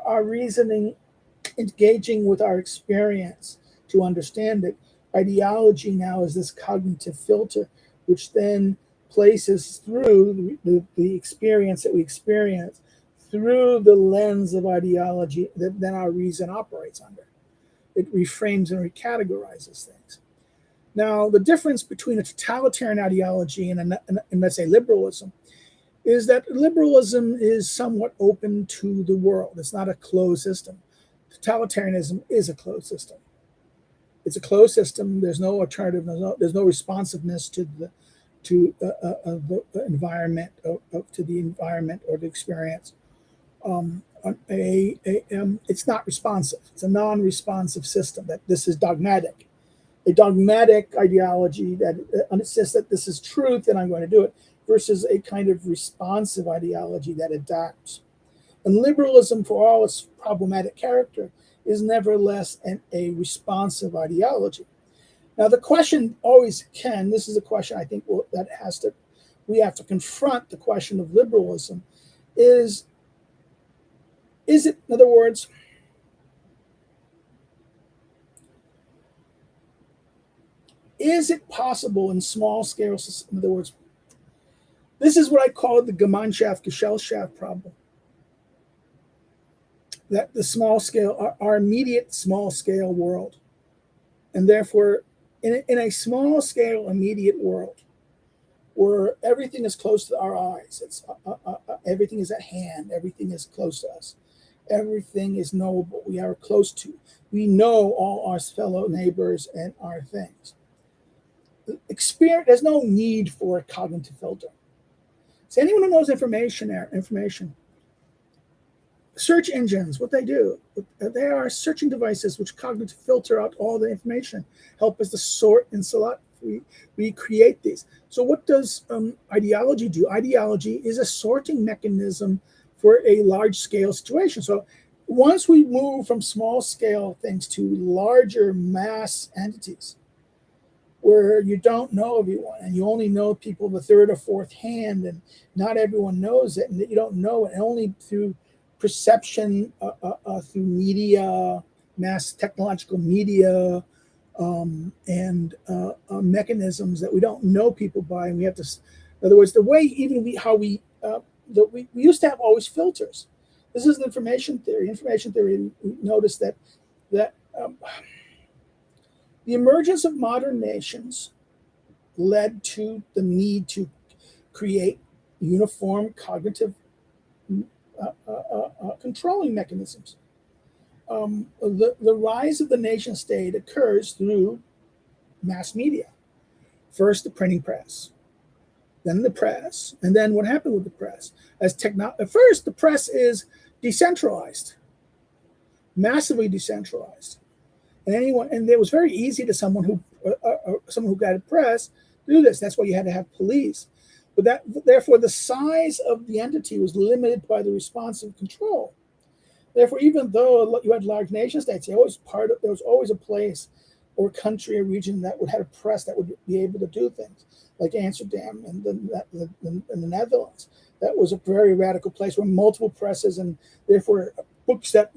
Speaker 1: our reasoning engaging with our experience to understand it, ideology now is this cognitive filter, which then places through the experience that we experience through the lens of ideology that then our reason operates under. It reframes and recategorizes things. Now, the difference between a totalitarian ideology and let's say liberalism is that liberalism is somewhat open to the world. It's not a closed system. Totalitarianism is a closed system. It's a closed system. There's no alternative. There's no responsiveness to the environment, to the environment or the experience. It's not responsive. It's a non-responsive system. That this is dogmatic. A dogmatic ideology that insists that this is truth and I'm going to do it, versus a kind of responsive ideology that adapts. And liberalism, for all its problematic character, is nevertheless a responsive ideology. Now, the question always this is a question I think we have to confront the question of liberalism, is it, in other words, is it possible in small scale, in other words, this is what I call the Gemeinschaft-Gesellschaft problem. That the small scale, our immediate small scale world, and therefore in a small scale immediate world where everything is close to our eyes, everything is at hand, everything is close to us, everything is knowable, we are close to, we know all our fellow neighbors and our things. There's no need for a cognitive filter. So anyone who knows information, search engines, what they do, they are searching devices which cognitive filter out all the information, help us to sort and select. We create these. So what does ideology do? Ideology is a sorting mechanism for a large scale situation. So once we move from small scale things to larger mass entities, where you don't know everyone and you only know people the third or fourth hand, and not everyone knows it, and that you don't know it, and only through perception, through media, mass technological media, and mechanisms that we don't know people by, and we have to. In other words, the way even we used to have always filters. This is an information theory. Information theory. We noticed that the emergence of modern nations led to the need to create uniform cognitive controlling mechanisms. The rise of the nation state occurs through mass media. First, the printing press, then the press, and then what happened with the press? At first, the press is decentralized, massively decentralized, and it was very easy to someone who got a press to do this. That's why you had to have police, but therefore the size of the entity was limited by the responsive control. Therefore, even though you had large nation states, there was always a place or country or region that would have a press that would be able to do things, like Amsterdam and the Netherlands. That was a very radical place where multiple presses and therefore books that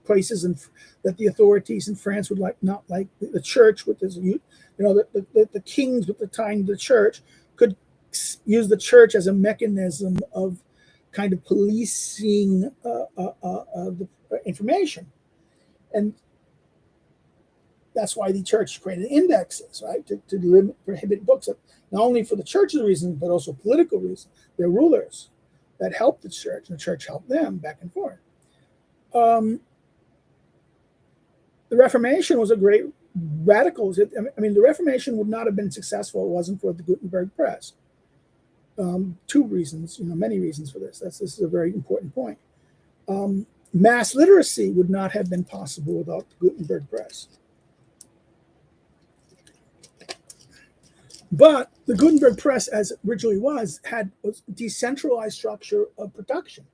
Speaker 1: places and that the authorities in France would not like the church with this, the kings with the time the church could use the church as a mechanism of kind of policing the information. And that's why the church created indexes, right, to prohibit books, not only for the church's reasons, but also political reasons. They're rulers that helped the church, and the church helped them back and forth. The Reformation was a great radical. I mean, the Reformation would not have been successful if it wasn't for the Gutenberg press. Two reasons, many reasons for this. This is a very important point. Mass literacy would not have been possible without the Gutenberg press. But the Gutenberg press, as it originally was decentralized structure of production.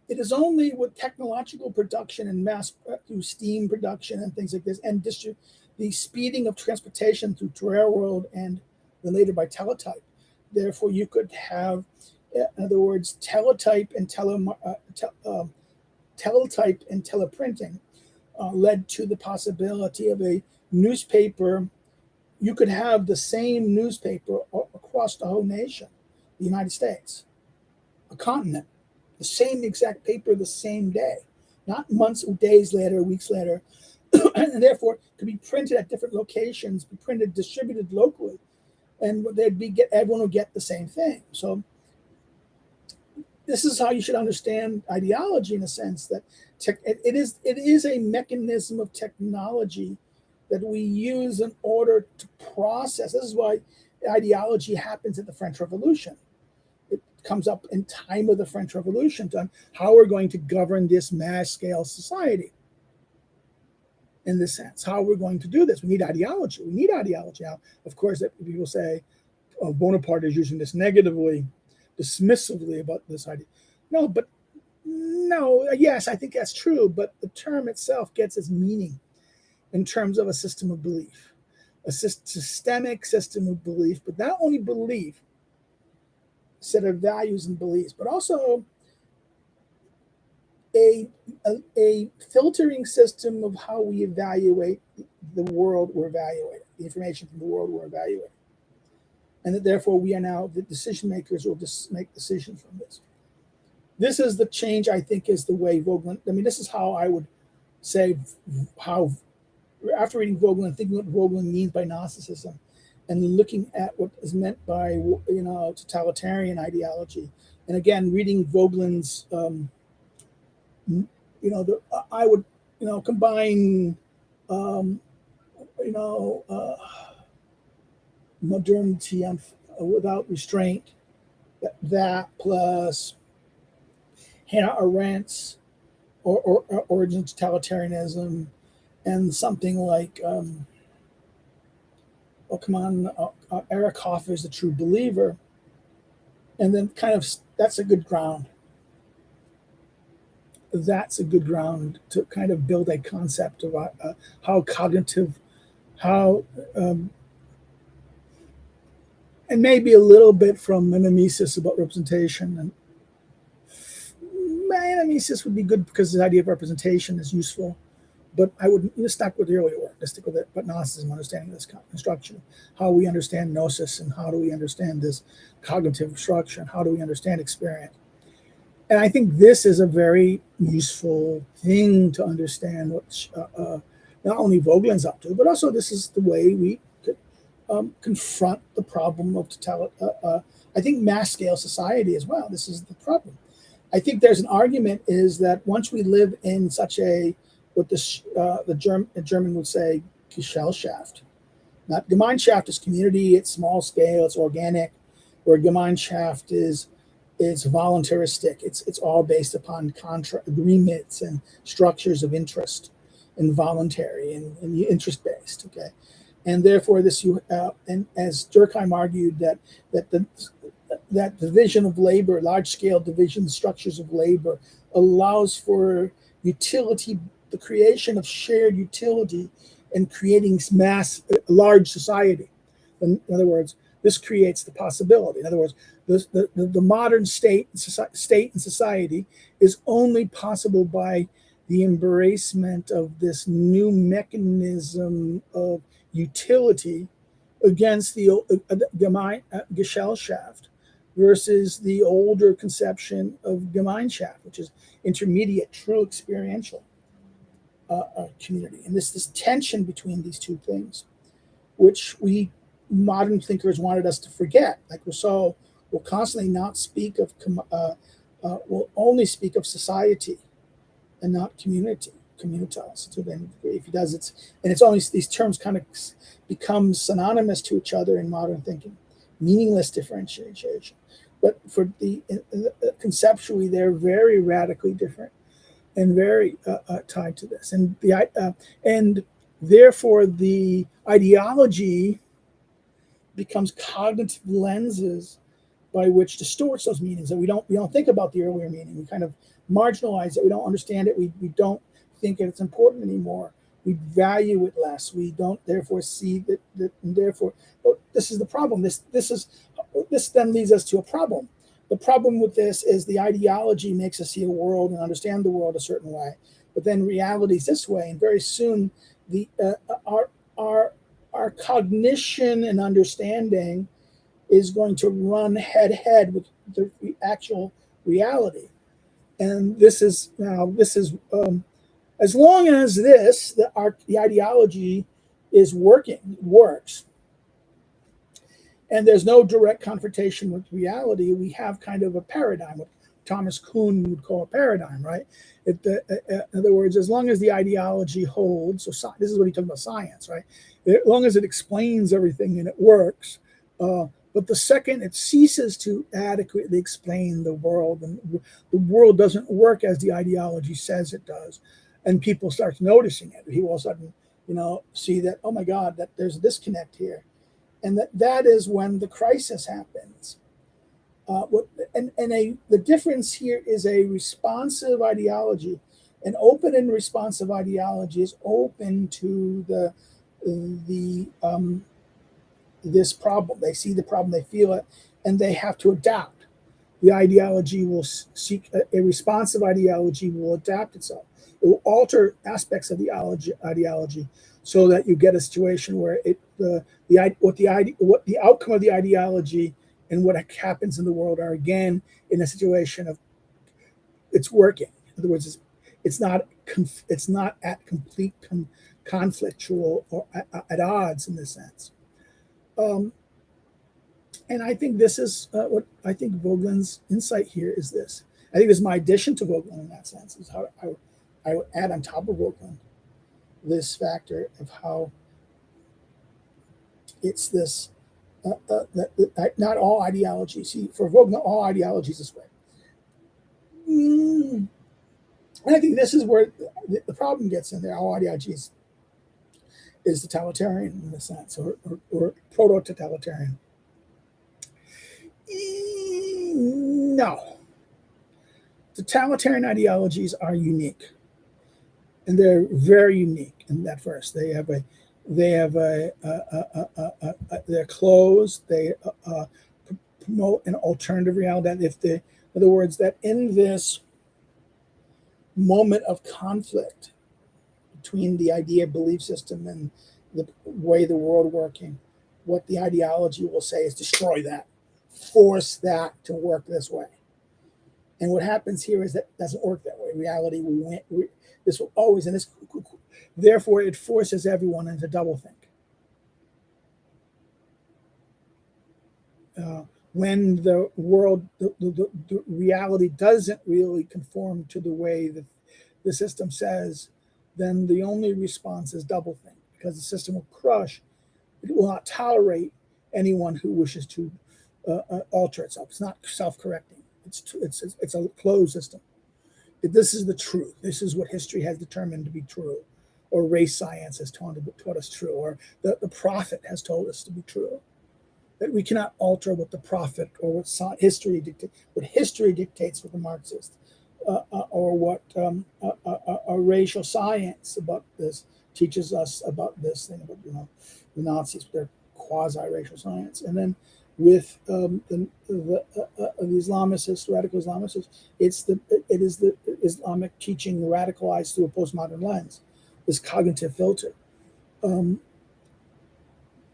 Speaker 1: It is only with technological production and mass through steam production and things like this, and the speeding of transportation through railroad and then later by teletype. Therefore, you could have, in other words, teletype and teleprinting led to the possibility of a newspaper. You could have the same newspaper across the whole nation, the United States, a continent, the same exact paper the same day, not months or days later, weeks later, and therefore could be printed at different locations, be printed, distributed locally, and everyone would get the same thing. So this is how you should understand ideology, in a sense that it is a mechanism of technology that we use in order to process. This is why ideology happens at the French Revolution. It comes up in time of the French Revolution on how we're going to govern this mass-scale society. In this sense, how we're going to do this. We need ideology. Now, of course, people say, oh, Bonaparte is using this negatively, dismissively about this idea. Yes, I think that's true, but the term itself gets its meaning in terms of a system of belief, a systemic system of belief, but not only belief, set of values and beliefs, but also a filtering system of how we evaluate the world we're evaluating, the information from the world we're evaluating. And that therefore we are now the decision makers will just make decisions from this. This is the change, I think, is the way Vogelin, this is how I would say how, after reading Vogelin, thinking what Vogelin means by Gnosticism, and looking at what is meant by, totalitarian ideology. And again, reading Vogelin's, I would, combine, modernity without restraint, that plus Hannah Arendt's or Origins of Totalitarianism, and something like, Eric Hoffer's The True Believer, and then that's a good ground. That's a good ground to kind of build a concept of how cognitive, and maybe a little bit from Mimesis about representation. And Mimesis would be good because the idea of representation is useful, but I wouldn't stuck with the earlier work. Let's stick with it. But Gnosticism, understanding this construction, how we understand gnosis, and how do we understand this cognitive structure, and how do we understand experience. And I think this is a very useful thing to understand what not only Vogelin's up to, but also this is the way we could confront the problem of I think mass scale society as well. This is the problem. I think there's an argument is that once we live in such a, what the German would say, Gesellschaft. Not Gemeinschaft is community, it's small scale, it's organic, where Gemeinschaft is voluntaristic. It's all based upon contract agreements and structures of interest, and voluntary and interest based. Okay, and therefore this you and as Durkheim argued that the that division of labor, large scale division structures of labor, allows for utility, the creation of shared utility, and creating large society. In other words, this creates the possibility. In other words, the modern state and society is only possible by the embracement of this new mechanism of utility against the Gesellschaft versus the older conception of Gemeinschaft, which is intermediate, true experiential community. And this tension between these two things, which we modern thinkers wanted us to forget. Like Rousseau will constantly not speak of, will only speak of society and not communitas. To then, if he does, it's only these terms kind of become synonymous to each other in modern thinking, meaningless differentiation. But for conceptually, they're very radically different and very tied to this, and therefore the ideology becomes cognitive lenses by which distorts those meanings. And we don't think about the earlier meaning. We kind of marginalize it. We don't understand it. We don't think it's important anymore. We value it less. We don't therefore see that and therefore, this is the problem. This then leads us to a problem. The problem with this is the ideology makes us see a world and understand the world a certain way, but then reality is this way, and very soon the our cognition and understanding is going to run head with the actual reality. And this is as long as the ideology is works, and there's no direct confrontation with reality, we have kind of a paradigm, what Thomas Kuhn would call a paradigm, right? In other words, as long as the ideology holds, so this is what he talked about science, right? As long as it explains everything and it works, but the second it ceases to adequately explain the world, and the world doesn't work as the ideology says it does, and people start noticing it, he will all of a sudden, see that, oh my God, that there's a disconnect here. And that is when the crisis happens. The difference here is a responsive ideology. An open and responsive ideology is open to this problem. They see the problem, they feel it, and they have to adapt. The ideology will seek a responsive ideology will adapt itself. It will alter aspects of the ideology so that you get a situation where what the outcome of the ideology and what happens in the world are again in a situation of it's working. In other words, it's not at complete conflictual or at odds in this sense. And I think this is what I think Vogelin's insight here is this. I think this is my addition to Vogelin in that sense, is how I would add on top of Vogelin this factor of how it's this, not all ideologies. See, for Vogelin, all ideologies this way. And I think this is where the problem gets in there. All ideologies is totalitarian in a sense, or proto-totalitarian. No. Totalitarian ideologies are unique, and they're very unique in that verse. They're closed. They promote an alternative reality. In other words, that in this moment of conflict between the idea belief system and the way the world working, what the ideology will say is destroy that, force that to work this way. And what happens here is that it doesn't work that way. Reality, this will always, and this, therefore, it forces everyone into doublethink. when the world, the reality doesn't really conform to the way that the system says, then the only response is doublethink, because the system will crush. It will not tolerate anyone who wishes to alter itself. It's not self-correcting. It's a closed system. This is the truth. This is what history has determined to be true, or race science has taught us true, or the prophet has told us to be true. That we cannot alter what the prophet or what history dictates. What history dictates for the Marxist, or what a racial science about this teaches us about this thing about the Nazis with their quasi-racial science, and then with the Islamicists, radical Islamicists, it is the Islamic teaching radicalized through a postmodern lens, this cognitive filter.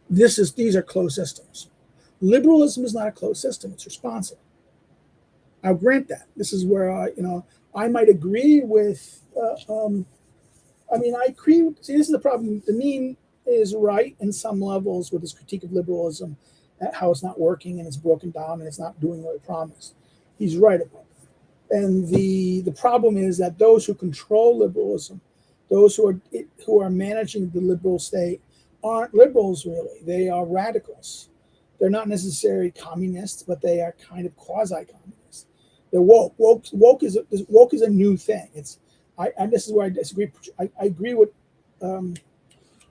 Speaker 1: These are closed systems. Liberalism is not a closed system; it's responsive. I'll grant that. This is where I might agree with. I agree. See, this is the problem. The mean is right in some levels with his critique of liberalism, how it's not working and it's broken down and it's not doing what it promised. He's right about it. And the problem is that those who control liberalism, those who are managing the liberal state, aren't liberals really. They are radicals. They're not necessarily communists, but they are kind of quasi-communists. They're woke. Woke is a new thing. This is where I disagree. I agree with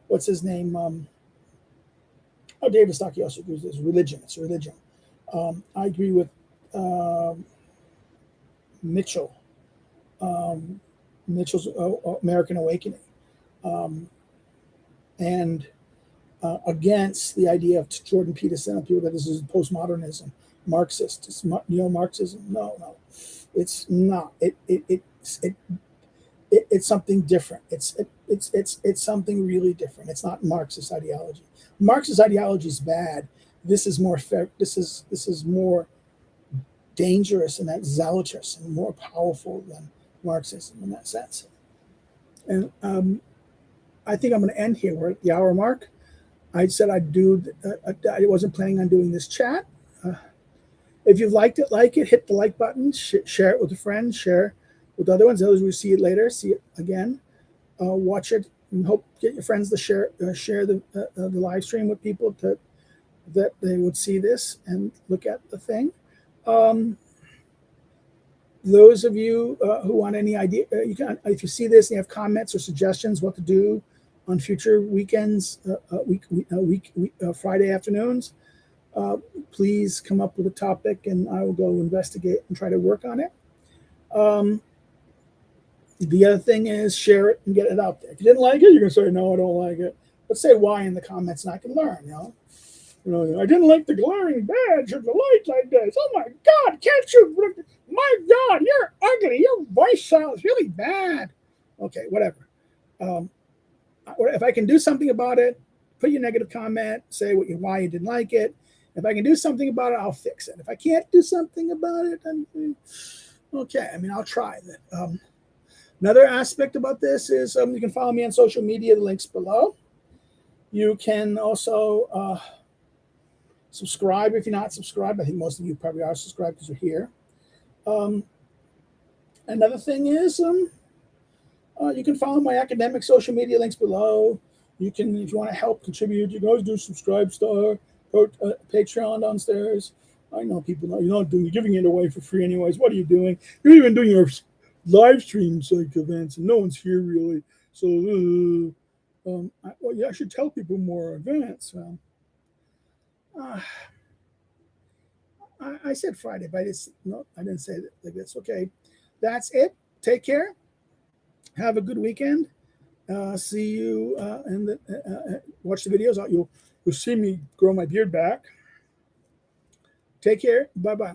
Speaker 1: what's his name? David Stocky also agrees with this. Religion. It's a religion. I agree with Mitchell. Mitchell's American Awakening, and against the idea of Jordan Peterson and people that this is postmodernism, Marxist. It's neo-Marxism. No, it's not. It's something different. It's something really different. It's not Marxist ideology. Marxist ideology is bad. This is more fair. This is more dangerous and that zealotous and more powerful than Marxism in that sense. And I think I'm going to end here. We're at the hour mark. I said I'd do. I wasn't planning on doing this chat. If you've liked it, like it. Hit the like button. Share it with a friend. Share with other ones. Those who see it later, see it again. Watch it and hope get your friends to share the live stream with people that they would see this and look at the thing. Those of you who want any idea, you can, if you see this and you have comments or suggestions what to do on future weekends, Friday afternoons, please come up with a topic and I will go investigate and try to work on it. The other thing is share it and get it out there. If you didn't like it, you're going to say, no, I don't like it. But say why in the comments and I can learn, I didn't like the glaring badge of the light like this. Oh my God, can't you? My God, you're ugly. Your voice sounds really bad. Okay, whatever. If I can do something about it, put your negative comment, say why you didn't like it. If I can do something about it, I'll fix it. If I can't do something about it, then okay. I'll try that. Another aspect about this is you can follow me on social media, the link's below. You can also subscribe if you're not subscribed. I think most of you probably are subscribed because you're here. Another thing is you can follow my academic social media links below. You can, if you want to help contribute, you can always do Subscribe Star, Patreon downstairs. I know people know you're giving it away for free anyways. What are you doing? You're even doing your live streams like events and no one's here really. So I should tell people more events. I said Friday, but I didn't say it like this. Okay, that's it. Take care. Have a good weekend. See you and watch the videos. You'll see me grow my beard back. Take care. Bye-bye.